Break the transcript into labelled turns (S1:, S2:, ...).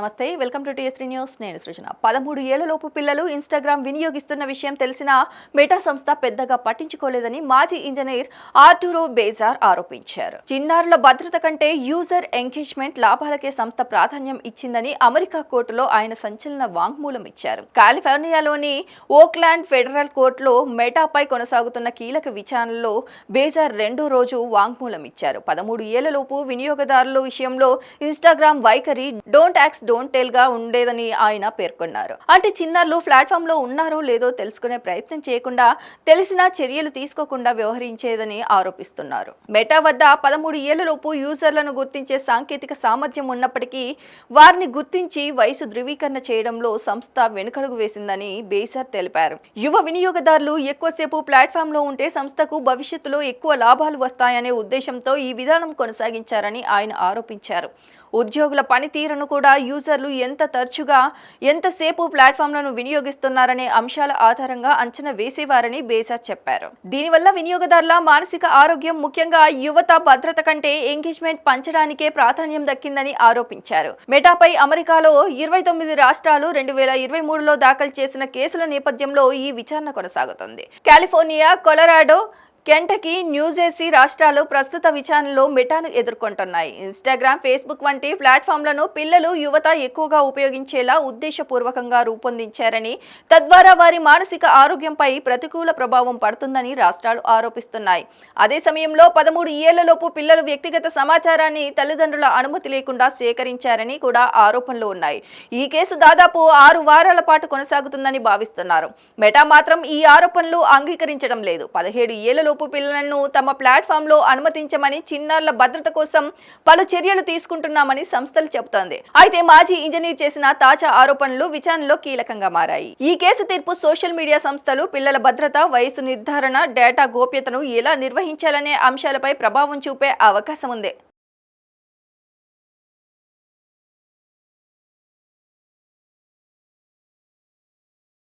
S1: నమస్తే, welcome to టీఎస్3 news. నేను సృజన. 13 ఏళ్లలోపు పిల్లలు ఇన్‌స్టాగ్రామ్ వినియోగిస్తున్న విషయం తెలిసినా మెటా సంస్థ పెద్దగా పట్టించుకోలేదని మాజీ ఇంజనీర్ ఆర్టూరో బేజార్ ఆరోపించారు. చిన్నారుల భద్రత కంటే యూజర్ ఎంగేజ్మెంట్ లాభాలకే సంస్థ ప్రాధాన్యం ఇచ్చిందని అమెరికా కోర్టులో ఆయన సంచలన వాంగ్మూలం ఇచ్చారు. కాలిఫోర్నియాలోని ఓక్లాండ్ ఫెడరల్ కోర్టులో మెటాపై కొనసాగుతున్న కీలక విచారణలో బేజార్ రెండో రోజు వాంగ్మూలం ఇచ్చారు. 13 ఏళ్లలోపు వినియోగదారుల విషయంలో ఇన్‌స్టాగ్రామ్ వైఖరి డోంట్ యాక్స్ డోంట్ టెల్ గా ఉండేదని ఆయన పేర్కొన్నారు. అంటే చిన్నారులు ప్లాట్ఫామ్ లో ఉన్నారో లేదో తెలుసుకునే ప్రయత్నం చేయకుండా, తెలిసినా చర్యలు తీసుకోకుండా వ్యవహరించేదని ఆరోపిస్తున్నారు. మెటా వద్ద 13 ఏళ్లలోపు యూజర్లను గుర్తించే సాంకేతిక సామర్థ్యం ఉన్నప్పటికీ వారిని గుర్తించి వయసు ధృవీకరణ చేయడంలో సంస్థ వెనుకడుగు వేసిందని బేజార్ తెలిపారు. యువ వినియోగదారులు ఎక్కువసేపు ప్లాట్ఫామ్ లో ఉంటే సంస్థకు భవిష్యత్తులో ఎక్కువ లాభాలు వస్తాయనే ఉద్దేశంతో ఈ విధానం కొనసాగించారని ఆయన ఆరోపించారు. ఉద్యోగుల పనితీరును కూడా యూజర్లు ఎంత తరచుగా ఎంతసేపు ప్లాట్ఫామ్లను వినియోగిస్తున్నారనే అంశాల ఆధారంగా అంచనా వేసేవారని బేజార్ చెప్పారు. దీనివల్ల వినియోగదారుల మానసిక ఆరోగ్యం, ముఖ్యంగా యువత భద్రత కంటే ఎంగేజ్మెంట్ పెంచడానికే ప్రాధాన్యం దక్కిందని ఆరోపించారు. మెటాపై అమెరికాలో 29 రాష్ట్రాలు 2023లో దాఖలు చేసిన కేసుల నేపథ్యంలో ఈ విచారణ కొనసాగుతుంది. కాలిఫోర్నియా, కొలరాడో, కెంటకీ, న్యూజెర్సీ రాష్ట్రాలు ప్రస్తుత విచారణలో మెటాను ఎదుర్కొంటున్నాయి. ఇన్‌స్టాగ్రామ్, ఫేస్బుక్ వంటి ప్లాట్ఫామ్లను పిల్లలు, యువత ఎక్కువగా ఉపయోగించేలా ఉద్దేశపూర్వకంగా రూపొందించారని, తద్వారా వారి మానసిక ఆరోగ్యంపై ప్రతికూల ప్రభావం పడుతుందని రాష్ట్రాలు ఆరోపిస్తున్నాయి. అదే సమయంలో 13 ఏళ్లలోపు పిల్లలు వ్యక్తిగత సమాచారాన్ని తల్లిదండ్రుల అనుమతి లేకుండా సేకరించారని కూడా ఆరోపణలు ఉన్నాయి. ఈ కేసు దాదాపు 6 వారాల పాటు కొనసాగుతుందని భావిస్తున్నారు. మెటా మాత్రం ఈ ఆరోపణలు అంగీకరించడం లేదు. 17 ఏళ్లలోపు పిల్లలను తమ ప్లాట్ఫామ్ లో అనుమతించమని, చిన్నారుల భద్రత కోసం పలు చర్యలు తీసుకుంటున్నామని సంస్థలు చెబుతోంది. అయితే మాజీ ఇంజనీర్ చేసిన తాజా ఆరోపణలు విచారణలో కీలకంగా మారాయి. ఈ కేసు తీర్పు సోషల్ మీడియా సంస్థలు పిల్లల భద్రత, వయసు నిర్ధారణ, డేటా గోప్యతను ఎలా నిర్వహించాలనే అంశాలపై ప్రభావం చూపే అవకాశం ఉంది.